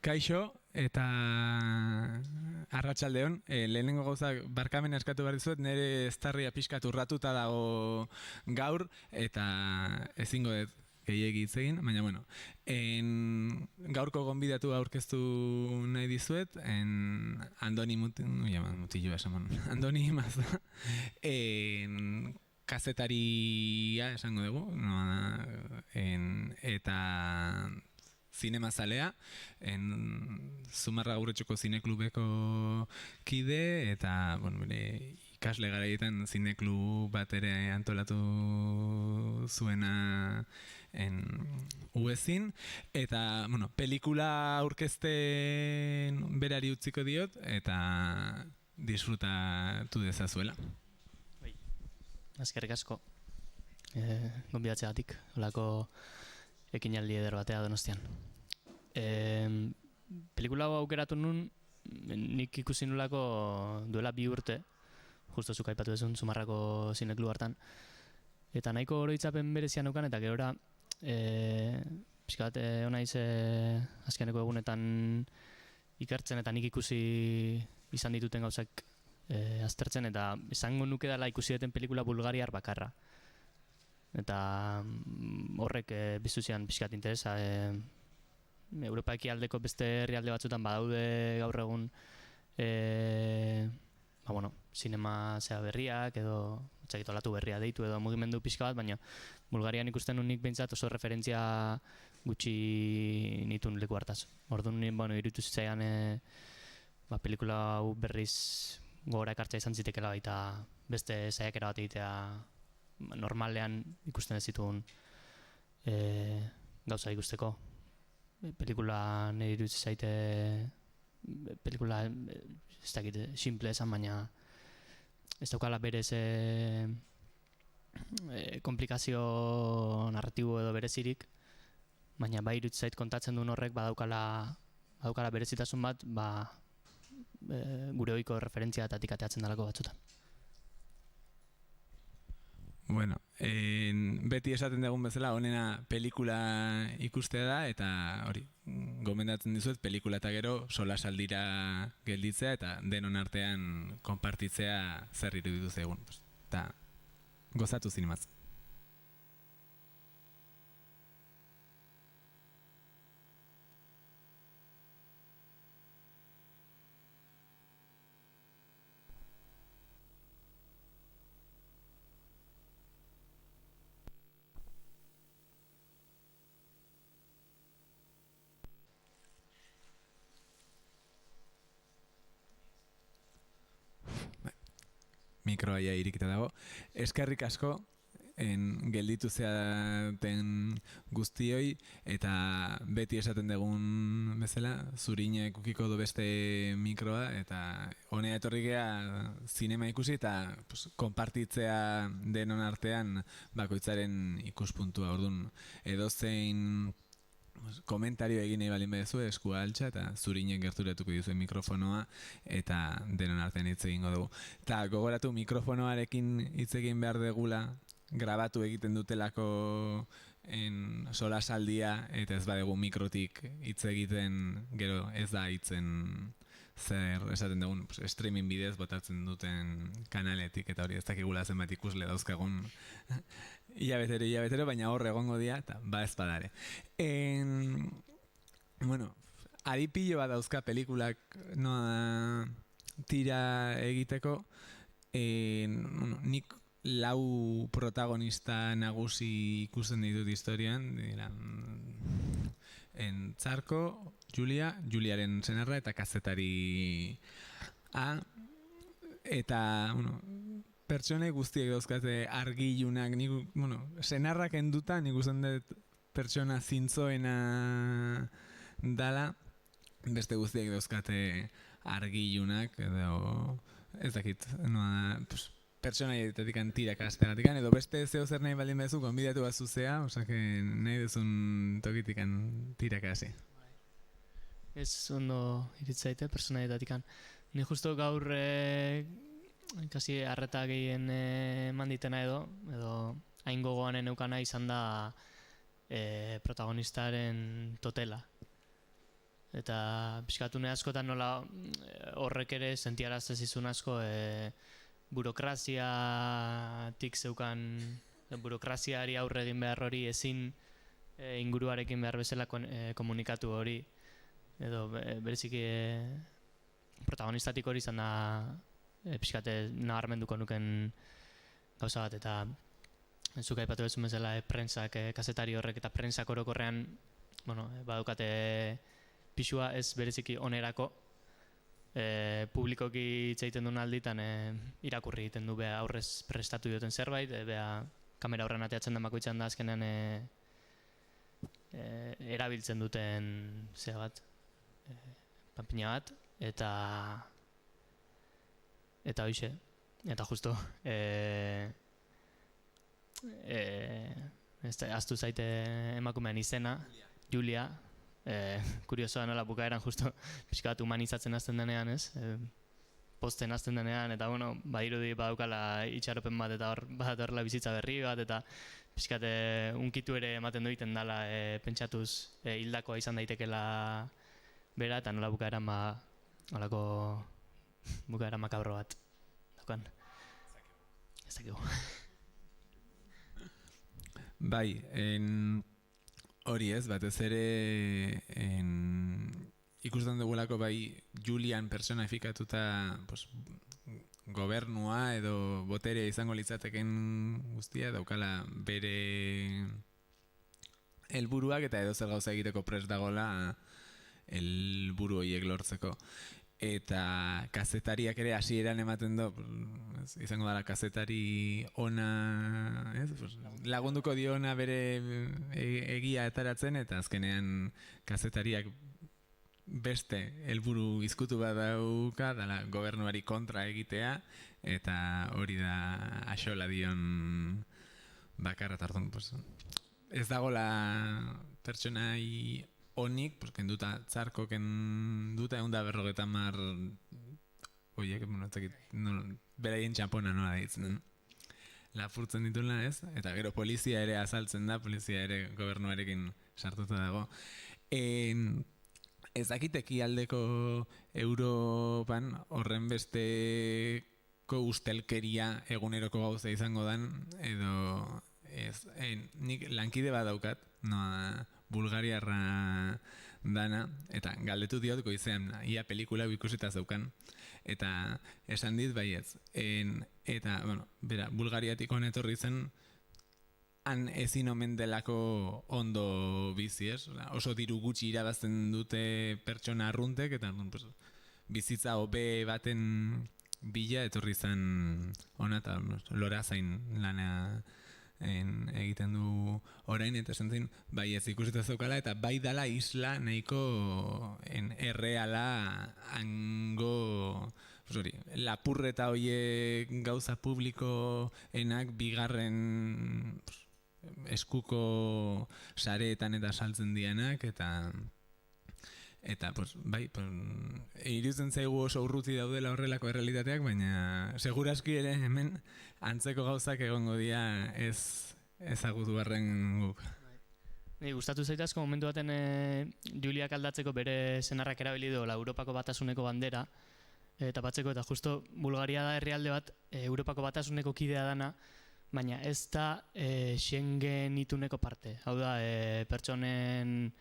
Kaixo eta arratsaldeon, lehenengo gauzak barkamen eskatu behar dizuet, nire eztarria pixkat urratuta dago gaur eta ezingo dut gehiegi hitz egin, baina bueno, gaurko gonbidatu aurkeztu nahi dizuet, Andoni Mutillo esan, Andoni Maza, kazetaria esango dugu, eta zinemazalea, Zumarraga Urretxoko zineklubeko kide, eta bueno, bere ikasle garaietan zineklub bat ere antolatu zuena UEZin, eta bueno, pelikula aurkezten berari utziko diot, eta disfrutatu dezazuela. Eskerrik asko, gonbidatzeagatik, holako ekinaldi eder batea Donostian. Pelikula hau aukeratu nun, nik ikusi nulako duela 2 urte, justo zuk aipatu dezun Zumarrako zineklu hartan, eta nahiko oroitzapen berezian neukan, eta gerora pixka bat hona azkeneko egunetan ikertzen eta nik ikusi izan dituten gauzak aztertzen, eta izango nuke dela ikusi duten pelikula bulgariar bakarra. Eta horrek biztuzian pixkat interesa. Europa ekialdeko beste herrialde batzutan badaude gaur egun sinema berriak edo olatu berria deitu edo mugimendu pixka bat, baina Bulgarian ikusten nik behintzat oso referentzia gutxi nitun leku hartaz. Orduan iruditu zitzaidan pelikula hau berriz gogora ekartzea izan zitekela baita beste saiakera bat egitea normalean ikusten ez zituen gauza ikusteko. Pelikula nire iruditzen zaite pelikula ez dakit simple esan, baina ez daukala berez komplikazio narratibo edo berezirik, baina bai iruditzen zait kontatzen duen horrek badaukala berezitasun bat gure ohiko referentzia etatik ateatzen dalako batzutan. Bueno, beti esaten dugun bezala, honena pelikula ikustea da, eta hori, gomendatzen dizuet, pelikula eta gero solasaldira gelditzea, eta denon artean konpartitzea zer iruditu zaigun. Eta gozatu zinemaz. Mikroa ja irikita dago. Eskerrik asko gelditu zeaten guztioi, eta beti esaten dugun bezala, zurinek ukiko du beste mikroa, eta honea etorri gea zinema ikusi eta konpartitzea denon artean bakoitzaren ikuspuntua. Orduan, edozein komentario egin nahi balin bedezu, eskua altxa, eta zurinek gerturatuko dizuen mikrofonoa, eta denon artean hitz egingo dugu. Eta gogoratu, mikrofonoarekin hitz egin behar degula, grabatu egiten dutelako solasaldia, eta ez badegu mikrotik hitz egiten, gero ez da hitzen zer esaten dugun, streaming bidez botatzen duten kanaletik, eta hori ez dakigula zenbat ikusle dauzkagun hilabetero, baina hor egongo dira, eta ez badare. Bueno, adipillo bat dauzka pelikulak tira egiteko, nik 4 protagonista nagusi ikusten ditut historian, Txarko, Juliaren senarra eta kazetari A, eta pertsonei guztiek dauzkate argilunak, senarrak enduta nik usten dut pertsona zintzoena dala, beste guztiek dauzkate argilunak, edo ez dakit, pertsonaietatik tiraka asteagatik, edo beste zeo zer nahi baldin bezu, konbidatu bat zuzea, osake nahi duzun tokitik tiraka hasi. Ez ondo iritzaite pertsonaietatik. Ni justo gaur kasi arreta gehien eman ditena edo hain gogoan eukana izan da protagonistaren totela. Eta pixkatune askotan nola horrek ere sentiarazten zizun asko burokraziatik zeukan, burokraziari aurre egin behar hori ezin inguruarekin behar bezala komunikatu hori, edo bereziki protagonistatik hori izan da pixkate nabarmenduko nuken gauza bat, eta zuk aipatu bezun bezala prentsak, kazetari horrek eta prentsak orokorrean badukate pixua ez bereziki onerako, publikoki hitz egiten duen alditan irakurri egiten du beha aurrez prestatu duten zerbait, beha kamera horren ateatzen den bakoitzan da azkenean erabiltzen duten zera bat, panpina bat, eta hoxe, eta justo aztu zaite emakumean izena, Julia, kuriosoa nola bukaeran justo pixka bat humanizatzen hasten denean, ez? Posten hasten denean, eta badirudi badaukala itxaropen bat, eta hor badatorrela bizitza berri bat, eta pixkat unkitu ere ematen duiten dela pentsatuz hildakoa izan daitekela bera, eta nola bukaeran holako bukaeran makabro bat daukan. Ez dakigu. Bai, hori ez, batez ere ikusten dugulako bai Julian personifikatuta gobernua edo boterea izango litzateken guztia, daukala bere helburuak eta edo zer gauza egiteko prest dagola helburu horiek lortzeko. Eta kazetariak ere hasieran ematen du, izango dara kazetari ona, lagunduko dio ona bere egia etaratzen, eta azkenean kazetariak beste helburu izkutu bat dauka, dala gobernuari kontra egitea, eta hori da axola dion bakarra tartun. Ez dagoela pertsonai onik, kenduta txarko kenduta 150 oiek, beraien txapona nola ditzen lapurtzen ditula, ez? Eta gero polizia ere azaltzen da, polizia ere gobernuarekin sartuta dago. Ez dakiteki aldeko Europan horren besteko ustelkeria eguneroko gauza izango dan, edo ez, nik lankide bat daukat, bulgariarra dana, eta galdetu diot goizean, ia pelikula ikusita zeukan, eta esan dit baietz. Eta, bera, Bulgariatik honetorri zen, han ezin omen delako ondo bizi, ez? Oso diru gutxi irabazten dute pertsona arruntek, eta bizitza hobe baten bila etorri zen hona, eta lora zain lana egiten du orain, eta esan zen, bai ez ikusita zeukala, eta bai dala isla nahiko erreala hango lapurreta hoiek gauza publikoenak bigarren eskuko sareetan eta saltzen dianak, eta bai, iruditzen zaigu oso urruti daudela horrelako errealitateak, baina seguraski ere hemen antzeko gauzak egongo dira ez ezagutu barren guk. Gustatu zaitazko momentu baten Juliak aldatzeko bere senarrak erabili du Europako Batasuneko bandera, eta batzeko, eta justo Bulgaria da herrialde bat Europako Batasuneko kidea dana, baina ez da Schengen ituneko parte. Hau da, pertsonen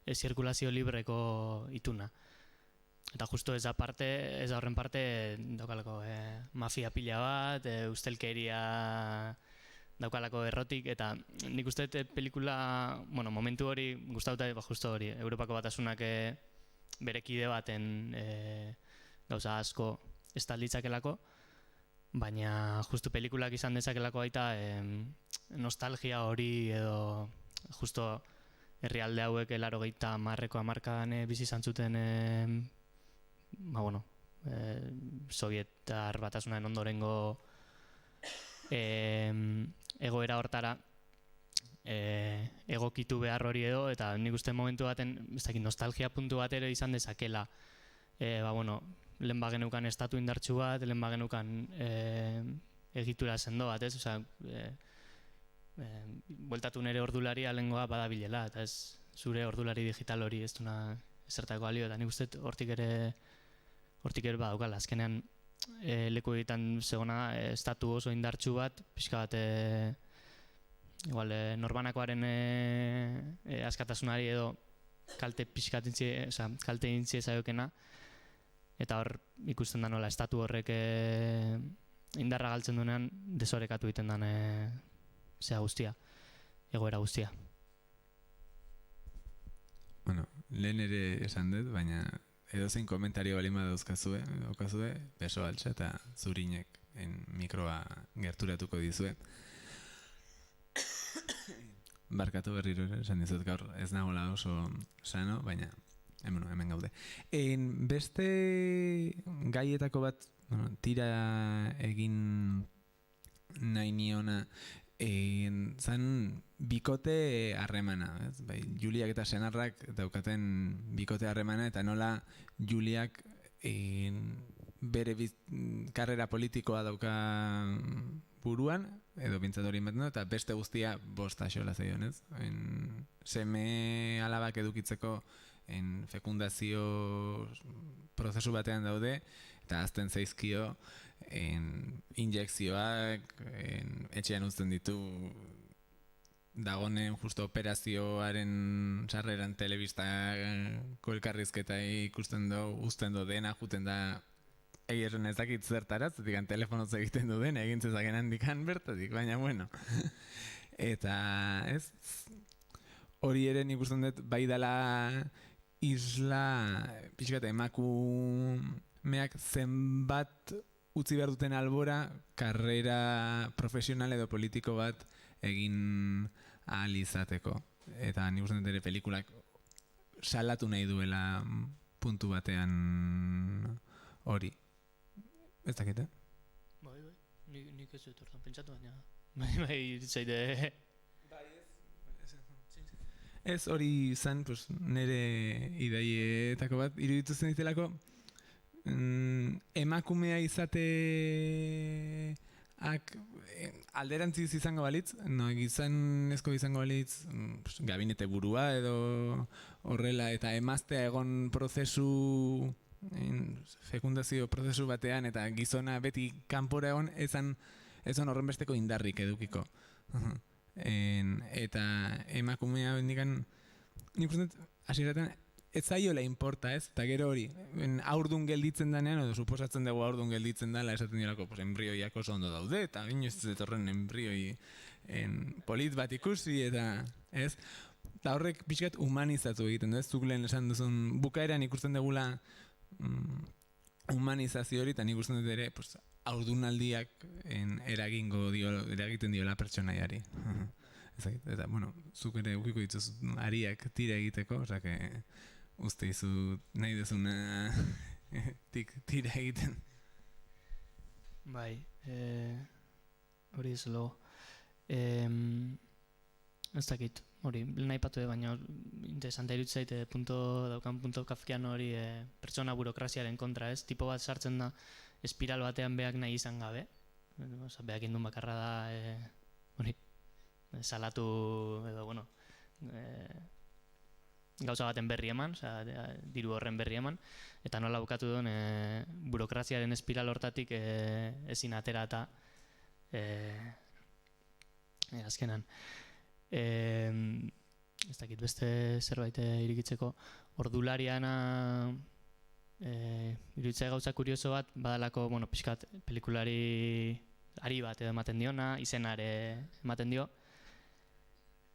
zirkulazio libreko ituna. Eta justo ez da horren parte daukalako mafia pila bat, ustelkeria daukalako errotik, eta nik uste pelikula, momentu hori gustauta, justo hori, Europako Batasunak bere kide baten gauza asko estalditzakelako, baina justu pelikulak izan dezakelako baita nostalgia hori edo justo herrialde hauek 80ko hamarkadan bizi izan zuten Sovietar Batasunaren ondorengo egoera hortara egokitu behar hori edo, eta nik uste momentu baten nostalgia puntu bat ere izan dezakela. Lehen bagenukan estatu indartsu bat, lehen bagenukan egitura sendo bat, ez? Bueltatu nire ordularia lehengoa badabilela, eta ez zure ordulari digital hori ez duna zertako balio, eta nik uste hortik ere badaukala, azkenean leku egiten zegona estatu oso indartsu bat, pixka bat igual norbanakoaren askatasunari edo kalte pixkat kalte intzi ezaiokena, eta hor ikusten da nola estatu horrek indarra galtzen duenean desorekatu egiten den egoera guztia. Bueno, lehen ere esan dut, baina edozein komentario balima dauzkazue, beso altxa eta zurinek mikroa gerturatuko dizue. Barkatu berriro ere, esan dizut gaur ez nagoela oso sano, baina hemen gaude. Beste gaietako bat, tira egin nahi niona, zan bikote harremana, bai, Juliak eta senarrak daukaten bikote harremana, eta nola Juliak bere karrera politikoa dauka buruan, edo bintzat hori ematen du, eta beste guztia bosta xola zeion, ez? Seme alabak edukitzeko fekundazio prozesu batean daude, eta azten zaizkio injekzioak, etxean uzten ditu dagonen justo operazioaren sarreran telebistako elkarrizketa ikusten uzten du dena, juten da egieren ez dakit zertaraz, digan telefonoz egiten du den, egin zezaken handikan bertatik, baina bueno. Eta ez, hori ere nik usten dut bai dela isla, pixkat emakumeak zenbat utzi behar duten albora, karrera profesional edo politiko bat egin ahal izateko. Eta nik uste dut ere pelikulak salatu nahi duela puntu batean hori. Ez dakite? Bai, nik ez dut hortan pentsatu, baina iritzait Ez hori izan, nire ideietako bat, iruditu zen ditelako, emakumea izateak alderantziz izango balitz, gizonezko izango balitz, gabinete burua edo horrela, eta emaztea egon prozesu, fekundazio prozesu batean, eta gizona beti kanpora egon, ezan horren besteko indarrik edukiko. Eta emakumea bendikan, nik uste hasieraten ez zaiola inporta, ez? Eta gero hori, haurdun gelditzen danean, edo suposatzen dugu haurdun gelditzen dela, esaten dirako embrioiak oso ondo daude, eta bino ez horren embrioi polit bat ikusi, eta ez? Eta horrek pixkat humanizatu egiten du, ez? Zuk lehen esan duzun bukaeran ikusten dugula humanizazio hori, eta nik usten dut ere haurdunaldiak eragiten diola pertsonaiari. Eta, bueno, zuk ere ukiko dituz ariak tira egiteko, osake uste izu nahi dezuna tira egiten. Bai, hori ez logo. Ez dakit, hori, nahi patu baina interesante irutzait daukan punto kafkiano hori pertsona burokraziaren kontra, ez? Tipo bat sartzen da espiral batean beak nahi izan gabe. Beak indun bakarra da hori, salatu edo, bueno, gauza baten berri eman, diru horren berri eman, eta nola bukatu duen burokraziaren espiral hortatik ezin atera eta azkenan. Ez dakit beste zerbait irikitzeko, ordulariana iruditzea gauza kurioso bat, badalako, bueno, pixkat pelikulari ari bat edo ematen diona, izenare ematen dio,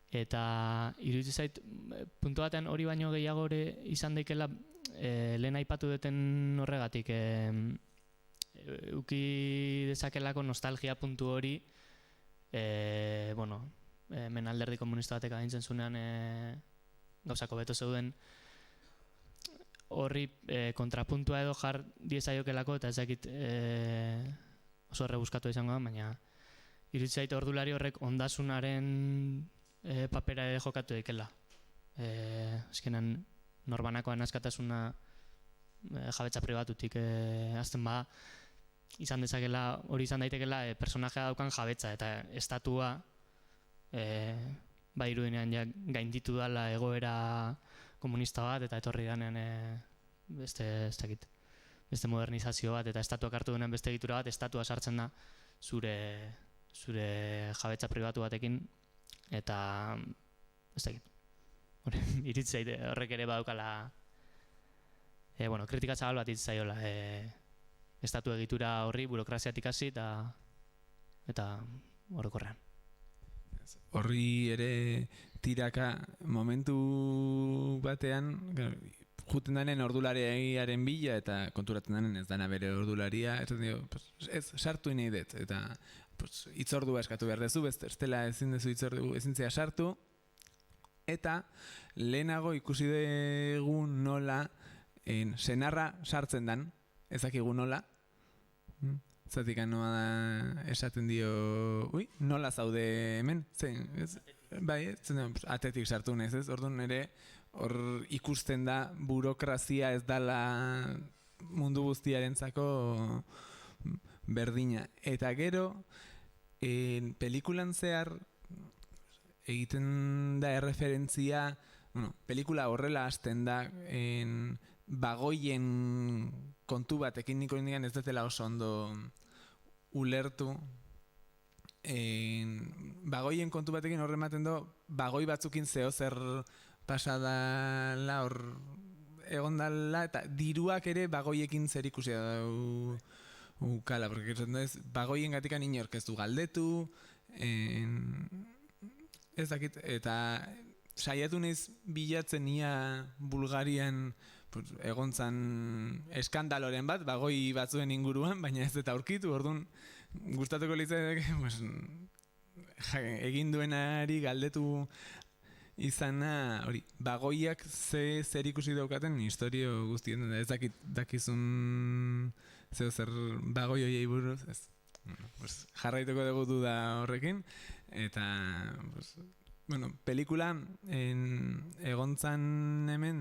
eta iruditzen zait puntu batean hori baino gehiago izan daikela lehen aipatu duten horregatik uki dezakelako nostalgia puntu hori bueno, hemen alderdi komunista batek agintzen zunean gauzako beto zeuden horri kontrapuntua edo jar diezaiokelako eta ezakit oso errebuskatu izango da, baina iruditzen zait ordulari horrek ondasunaren papera ere jokatu daikela. Azkenan norbanakoan askatasuna jabetza pribatutik azten bada izan dezakela, hori izan daitekela personajea daukan jabetza eta estatua irudinean gainditu dala egoera komunista bat, eta etorri denean beste modernizazio bat, eta estatuak hartu duen beste egitura bat, estatua sartzen da zure jabetza pribatu batekin, eta ez dakit. Iritzei horrek ere badaukala kritika zabal bat itzaiola estatu egitura horri burokraziatik hasi eta orokorrean. Horri ere tiraka momentu batean juten denen ordulariaren bila eta konturatzen denen ez dana bere ordularia, ez sartu nahi dut, eta hitzordua eskatu behar dezu, bestela ezin dezu hitzordu ezintzea sartu, eta lehenago ikusi dugu nola senarra sartzen dan, ezakigu nola, zatik anoa esaten dio, nola zaude hemen, bai, atetik sartu nez, ez? Orduan ere, hor ikusten da burokrazia ez dala mundu guztiarentzako berdina. Eta gero, pelikulan zehar egiten da erreferentzia, pelikula horrela hasten da, bagoien kontu batekin niko indigan ez dutela oso ondo ulertu. Bagoien kontu batekin horre ematen do, bagoi batzukin zeo zer pasadala hor egondala, eta diruak ere bagoiekin zer ikusia daukala, porque bagoien gatikan inork ez du galdetu, ez dakit, eta saiatu naiz bilatzen ia Bulgarian egontzan eskandaloren bat, bagoi batzuen inguruan, baina ez eta aurkitu, orduan gustatuko litzateke egin duenari galdetu izana, hori, bagoiak zer ikusi daukaten historio guztien, ez dakizun zeo zer bagoi hoiei buruz, ez. Jarraituko dugu duda horrekin, eta pelikula egontzan hemen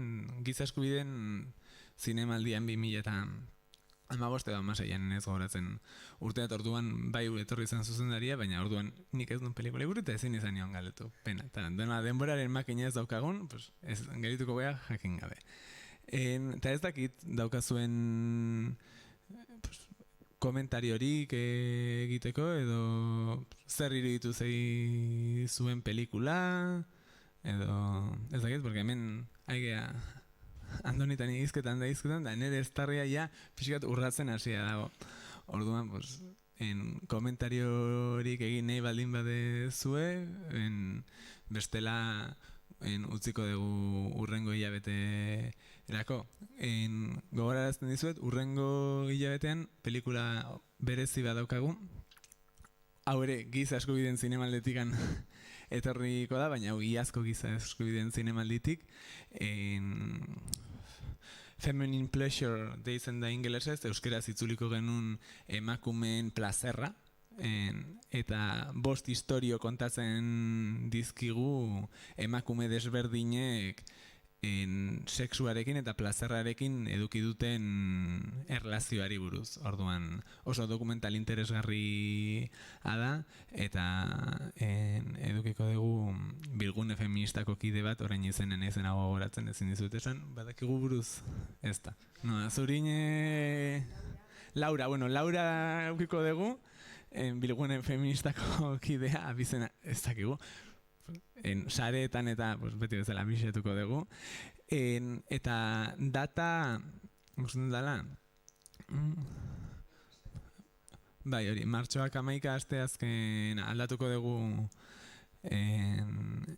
giza eskubideen zinemaldian 2015 edo 2016 ez gogoratzen urteat orduan bai etorri izan zuzendaria, baina orduan nik ez duen pelikula iburu eta ezin izan nion galdetu. Pena, eta denboraren makina ez daukagun, ez gerituko beha jakin gabe. Eta ez dakit daukazuen komentariorik egiteko edo zer iruditu zei zuen pelikula edo ez dakit, porque hemen aigea Andonitan izketan da, nire estarria ja pixkat urratzen hasia dago. Orduan, komentariorik egin nahi baldin badezue, bestela utziko dugu urrengo hilabeterako. Gogorarazten dizuet, urrengo hilabetean pelikula berezi badaukagu. Hau ere, giza eskubideen zinemaldetikan etorriko da, baina iazko giza eskubideen zinemalditik. Feminine Pleasure deitzen da ingelesez, euskeraz itzuliko genuen emakumeen plazerra, eta 5 istorio kontatzen dizkigu emakume desberdinek sexuarekin eta plazerrarekin eduki duten erlazioari buruz. Orduan oso dokumental interesgarria da, eta edukiko dugu bilgune feministako kide bat, orain izenen izena gogoratzen ezin dizut esan, badakigu buruz ez da. Zurine Laura edukiko dugu, bilgune feministako kidea, abizena ez dakigu. Sareetan eta beti bezala bisetuko dugu, eta data gustatzen dela bai hori, martxoak 11 asteazken aldatuko dugu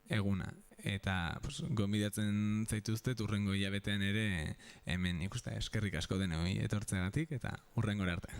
eguna, eta gonbidatzen zaituztet urrengo hilabetean ere hemen ikusta eskerrik asko denoi etortzeagatik eta urrengora arte.